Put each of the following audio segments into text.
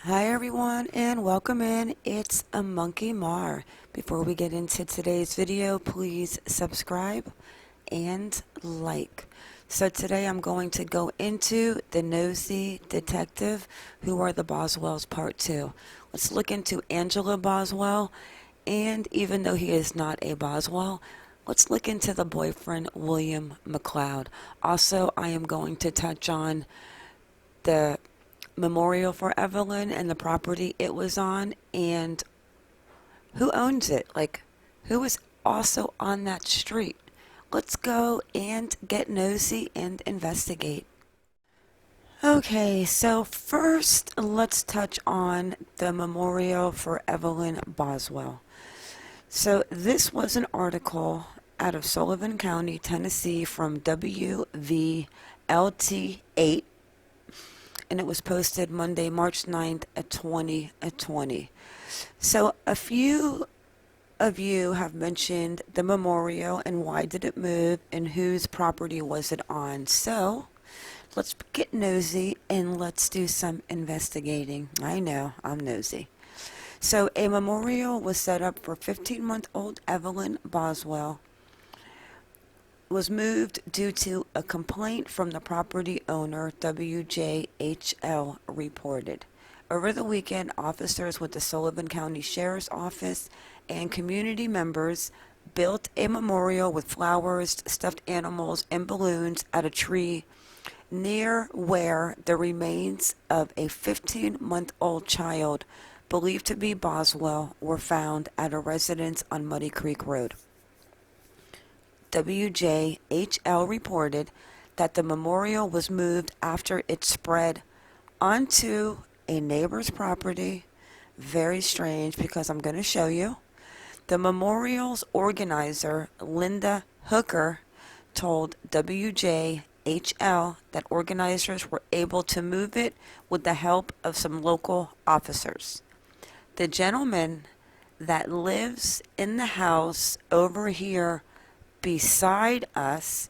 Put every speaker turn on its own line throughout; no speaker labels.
Hi everyone and welcome in. It's a Monkey Mar. Before we get into today's video, please subscribe and like. So today I'm going to go into the Nosey Detective, who are the Boswells part 2. Let's look into Angela Boswell, and even though he is not a Boswell, let's look into the boyfriend William McCloud. Also, I am going to touch on the memorial for Evelyn and the property it was on, and who owns it, like who is also on that street. Let's go and get nosy and investigate. Okay, so first let's touch on the memorial for Evelyn Boswell. So this was an article out of Sullivan County, Tennessee from WVLT8, and it was posted Monday, March 9th at 2020. So a few of you have mentioned the memorial and why did it move and whose property was it on. So let's get nosy and let's do some investigating. I know, I'm nosy. So a memorial was set up for 15-month-old Evelyn Boswell. Was moved due to a complaint from the property owner, WJHL reported. Over the weekend, officers with the Sullivan County Sheriff's Office and community members built a memorial with flowers, stuffed animals, and balloons at a tree near where the remains of a 15-month-old child believed to be Boswell were found at a residence on Muddy Creek Road. WJHL reported that the memorial was moved after it spread onto a neighbor's property. Very strange, because I'm going to show you. The memorial's organizer, Linda Hooker, told WJHL that organizers were able to move it with the help of some local officers. The gentleman that lives in the house over here beside us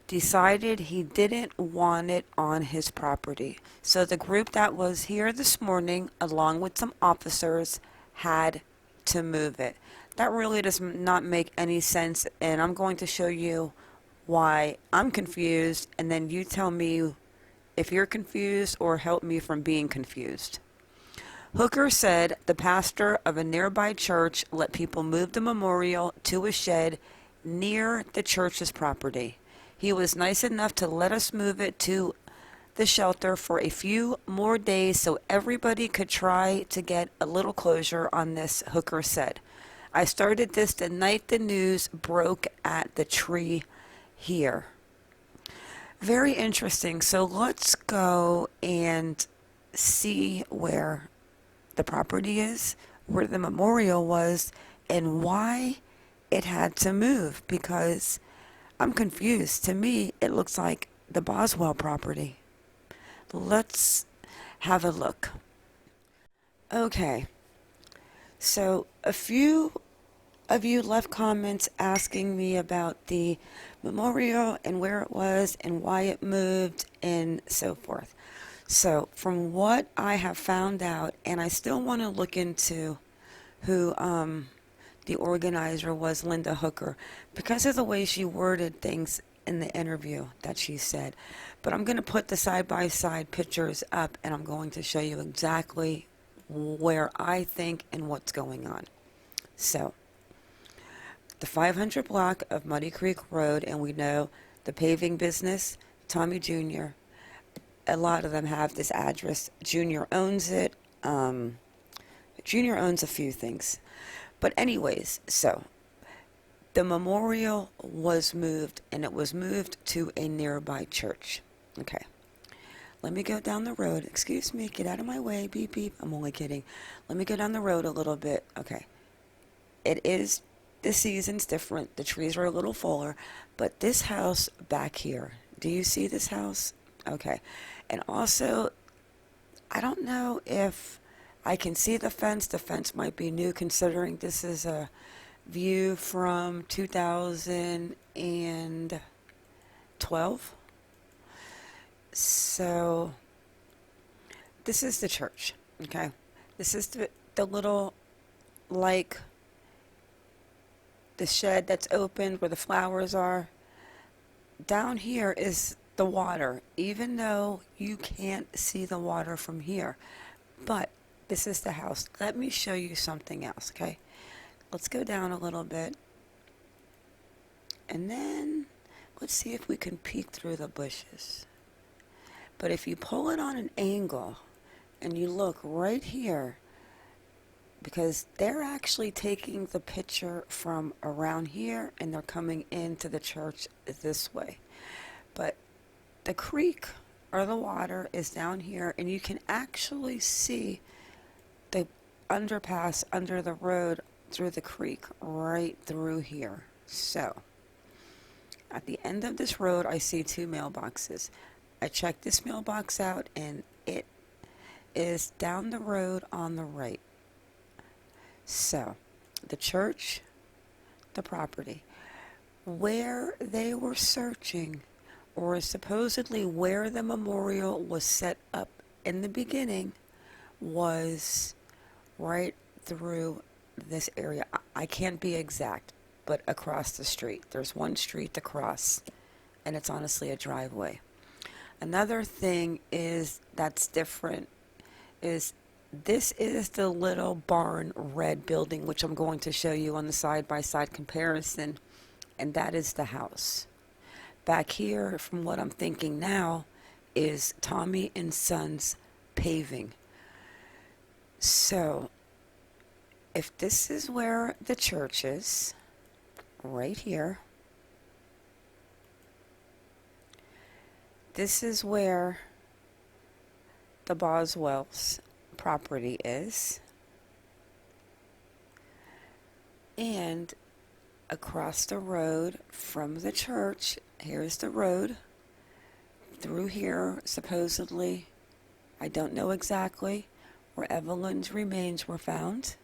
decided he didn't want it on his property. So the group that was here this morning, along with some officers, had to move it. That really does not make any sense, and I'm going to show you why I'm confused, and then you tell me if you're confused or help me from being confused. Hooker said the pastor of a nearby church let people move the memorial to a shed near the church's property. He was nice enough to let us move it to the shelter for a few more days so everybody could try to get a little closure on this, Hooker said. I started this the night the news broke at the tree here. Very interesting. So let's go and see where the property is, where the memorial was, and why it had to move, because I'm confused. To me, it looks like the Boswell property. Let's have a look. Okay, so a few of you left comments asking me about the memorial and where it was and why it moved and so forth. So from what I have found out, and I still want to look into who the organizer was, Linda Hooker, because of the way she worded things in the interview that she said. But I'm going to put the side-by-side pictures up, and I'm going to show you exactly where I think and what's going on. So, the 500 block of Muddy Creek Road, and we know the paving business, Tommy Jr., a lot of them have this address. Junior owns it. Junior owns a few things. But anyways, so the memorial was moved, and it was moved to a nearby church. Okay. Let me go down the road. Excuse me. Get out of my way. Beep, beep. I'm only kidding. Let me go down the road a little bit. Okay. It is, the season's different. The trees are a little fuller. But this house back here, do you see this house? Okay. And also, I don't know if I can see the fence. The fence might be new, considering this is a view from 2012. So this is the church. Okay. This is the little, like, the shed that's opened where the flowers are. Down here is the water, even though you can't see the water from here. But this is the house. Let me show you something else, okay? Let's go down a little bit. And then let's see if we can peek through the bushes. But if you pull it on an angle and you look right here, because they're actually taking the picture from around here and they're coming into the church this way. But the creek or the water is down here, and you can actually see the underpass under the road through the creek right through here. So at the end of this road, I see two mailboxes. I checked this mailbox out, and it is down the road on the right. So, the church, the property, where they were searching, or supposedly where the memorial was set up in the beginning, was right through this area. I can't be exact, but across the street. There's one street to cross, and it's honestly a driveway. Another thing is that's different is this is the little barn red building, which I'm going to show you on the side-by-side comparison, and that is the house. Back here, from what I'm thinking now, is Tommy and Sons paving. So, if this is where the church is, right here, this is where the Boswells property is, and across the road from the church, here's the road through here, supposedly, I don't know exactly, where Evelyn's remains were found.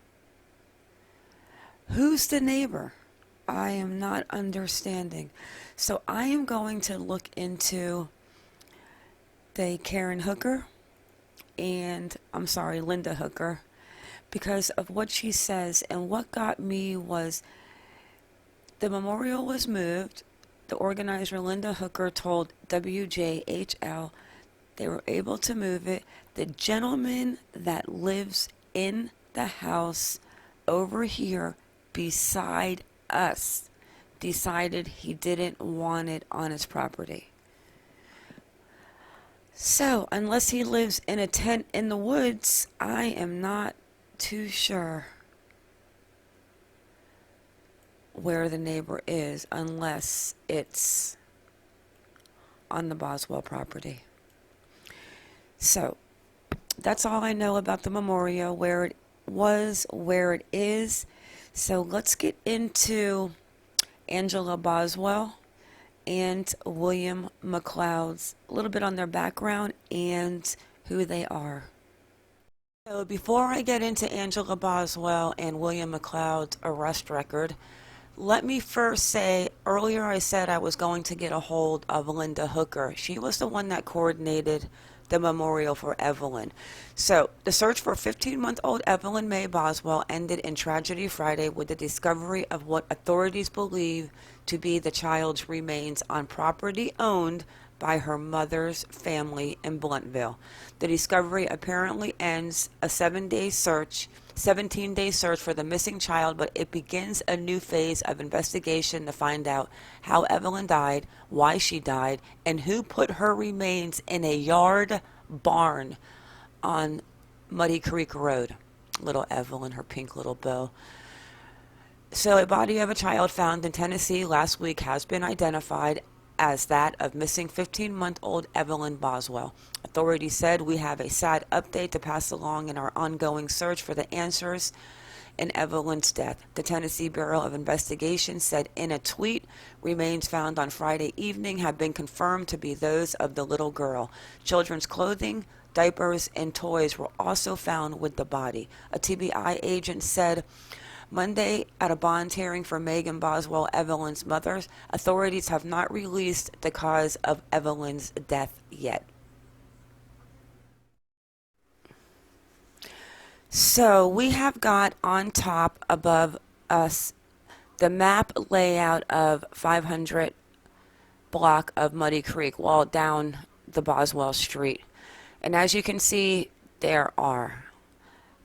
Who's the neighbor? I am not understanding. So I am going to look into the Karen Hooker and, Linda Hooker, because of what she says. And what got me was the memorial was moved. The organizer, Linda Hooker, told WJHL they were able to move it. The gentleman that lives in the house over here beside us decided he didn't want it on his property. So, unless he lives in a tent in the woods, I am not too sure where the neighbor is, unless it's on the Boswell property. So, that's all I know about the memorial, where it was, where it is. So, let's get into Angela Boswell and William McCloud's, a little bit on their background and who they are. So before I get into Angela Boswell and William McCloud's arrest record, let me first say, earlier I said I was going to get a hold of Linda Hooker. She was the one that coordinated the memorial for Evelyn. So the search for 15-month-old Evelyn Mae Boswell ended in tragedy Friday with the discovery of what authorities believe to be the child's remains on property owned by her mother's family in Bluntville. The discovery apparently ends a 17-day search for the missing child, but it begins a new phase of investigation to find out how Evelyn died, why she died, and who put her remains in a yard barn on Muddy Creek Road. Little Evelyn, her pink little bow. So a body of a child found in Tennessee last week has been identified as that of missing 15-month-old Evelyn Boswell. Authorities said, "We have a sad update to pass along in our ongoing search for the answers in Evelyn's death." The Tennessee Bureau of Investigation said in a tweet, remains found on Friday evening have been confirmed to be those of the little girl. Children's clothing, diapers, and toys were also found with the body. A TBI agent said Monday at a bond hearing for Megan Boswell, Evelyn's mother, authorities have not released the cause of Evelyn's death yet. So we have got on top above us the map layout of 500 block of Muddy Creek, well down the Boswell Street. And as you can see, there are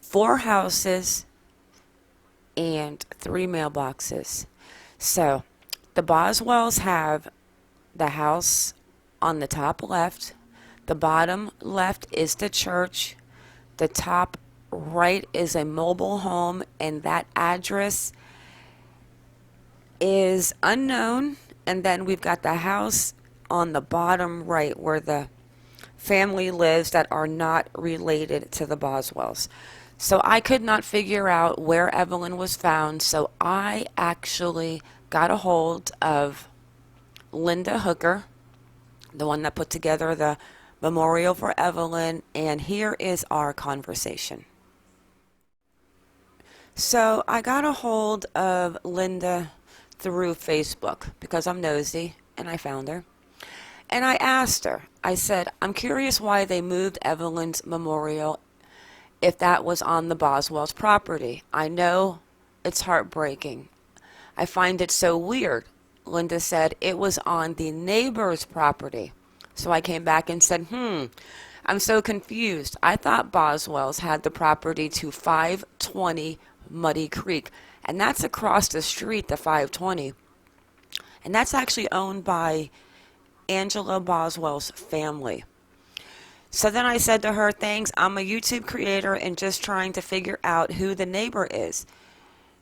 4 houses and 3 mailboxes. So the Boswells have the house on the top left. The bottom left is the church. The top right is a mobile home, and that address is unknown. And then we've got the house on the bottom right where the family lives that are not related to the Boswells. So I could not figure out where Evelyn was found, so I actually got a hold of Linda Hooker, the one that put together the memorial for Evelyn, and here is our conversation. So I got a hold of Linda through Facebook because I'm nosy and I found her. And I asked her, I said, I'm curious why they moved Evelyn's memorial if that was on the Boswell's property. I know it's heartbreaking. I find it so weird. Linda said it was on the neighbor's property. So I came back and said, I'm so confused. I thought Boswell's had the property to 520 Muddy Creek. And that's across the street, the 520. And that's actually owned by Angela Boswell's family. So then I said to her, thanks, I'm a YouTube creator and just trying to figure out who the neighbor is.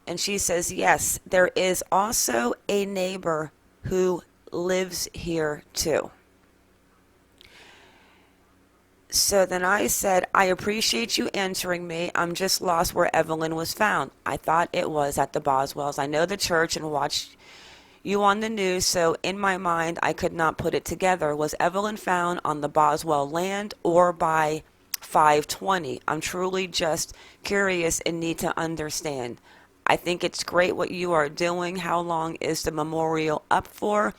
And she says, yes, there is also a neighbor who lives here too. So then I said, I appreciate you answering me. I'm just lost where Evelyn was found. I thought it was at the Boswells. I know the church and watched you on the news, so in my mind, I could not put it together. Was Evelyn found on the Boswell land or by 520? I'm truly just curious and need to understand. I think it's great what you are doing. How long is the memorial up for?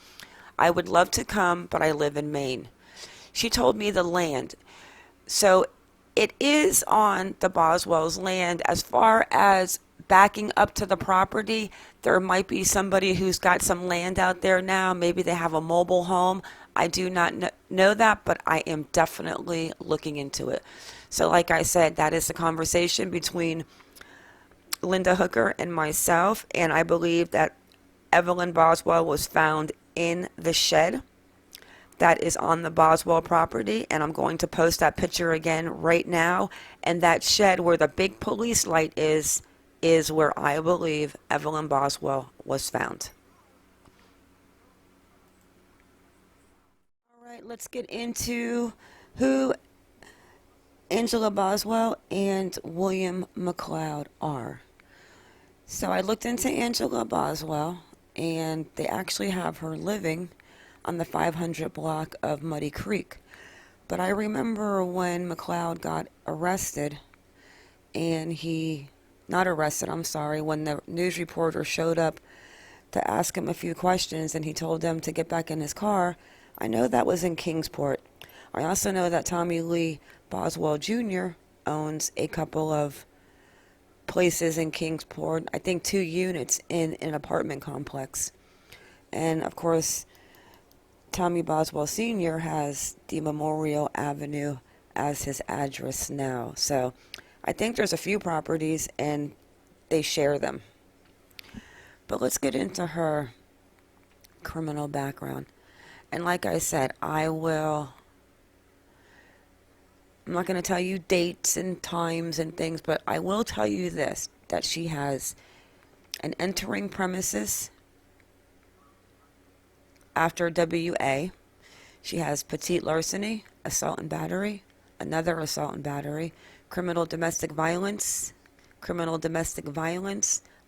I would love to come, but I live in Maine. She told me the land. So it is on the Boswell's land. As far as backing up to the property, there might be somebody who's got some land out there now. Maybe they have a mobile home. I do not know that, but I am definitely looking into it. So like I said, that is the conversation between Linda Hooker and myself, and I believe that Evelyn Boswell was found in the shed that is on the Boswell property, and I'm going to post that picture again right now. And that shed where the big police light is where I believe Evelyn Boswell was found. All right, let's get into who Angela Boswell and William McCloud are. So I looked into Angela Boswell, and they actually have her living on the 500 block of Muddy Creek. But I remember when McCloud got arrested, and not arrested, I'm sorry, when the news reporter showed up to ask him a few questions and he told them to get back in his car, I know that was in Kingsport. I also know that Tommy Lee Boswell Jr. owns a couple of places in Kingsport, I think 2 units in an apartment complex. And of course, Tommy Boswell Sr. has the Memorial Avenue as his address now. So I think there's a few properties and they share them. But let's get into her criminal background. And like I said, I'm not going to tell you dates and times and things, but I will tell you this, that she has an entering premises after WA. She has petite larceny, assault and battery, another assault and battery, criminal domestic violence,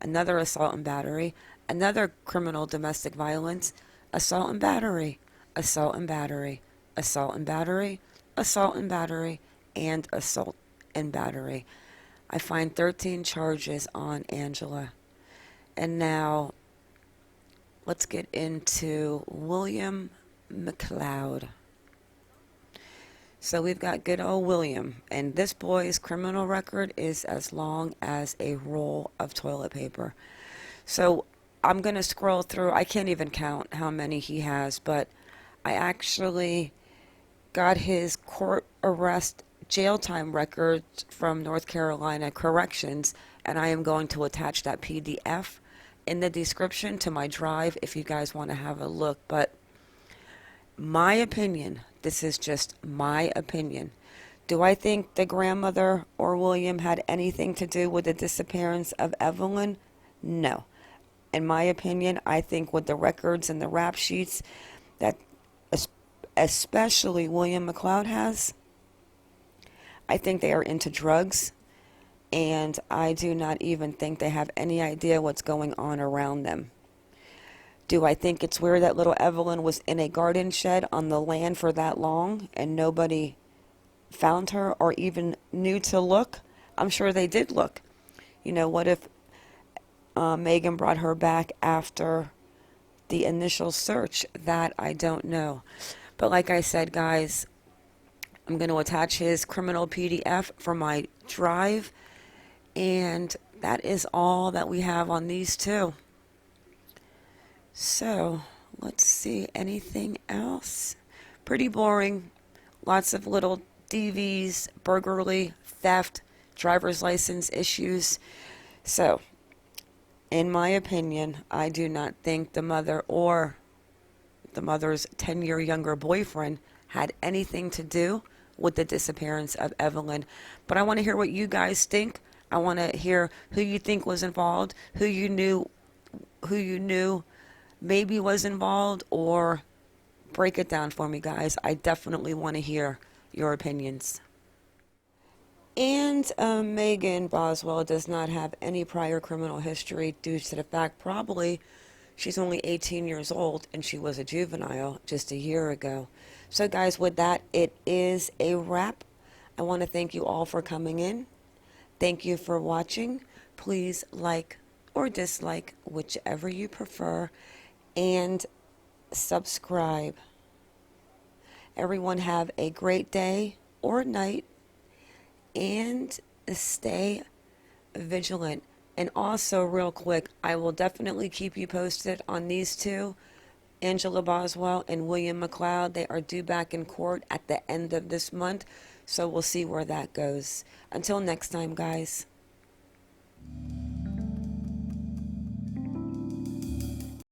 another assault and battery, another criminal domestic violence, assault and battery, assault and battery, assault and battery, assault and battery, and assault and battery. I find 13 charges on Angela. And now let's get into William McCloud. So we've got good old William, and this boy's criminal record is as long as a roll of toilet paper. So I'm going to scroll through. I can't even count how many he has, but I actually got his court arrest jail time record from North Carolina Corrections, and I am going to attach that PDF in the description to my drive if you guys want to have a look. But my opinion, this is just my opinion. Do I think the grandmother or William had anything to do with the disappearance of Evelyn? No. In my opinion, I think with the records and the rap sheets that especially William McCloud has, I think they are into drugs, and I do not even think they have any idea what's going on around them. Do I think it's weird that little Evelyn was in a garden shed on the land for that long and nobody found her or even knew to look? I'm sure they did look. You know, what if Megan brought her back after the initial search? That I don't know. But like I said, guys, I'm going to attach his criminal PDF for my drive. And that is all that we have on these two. So, let's see. Anything else? Pretty boring. Lots of little DVs, burglary, theft, driver's license issues. So, in my opinion, I do not think the mother or the mother's 10-year younger boyfriend had anything to do with the disappearance of Evelyn. But I want to hear what you guys think. I want to hear who you think was involved, who you knew maybe was involved, or break it down for me, guys. I definitely want to hear your opinions. And Megan Boswell does not have any prior criminal history due to the fact probably she's only 18 years old and she was a juvenile just a year ago. So guys, with that, it is a wrap. I want to thank you all for coming in. Thank you for watching. Please like or dislike, whichever you prefer, and subscribe. Everyone have a great day or night, and stay vigilant. And also, real quick, I will definitely keep you posted on these two, Angela Boswell and William McCloud. They are due back in court at the end of this month, so we'll see where that goes. Until next time, guys.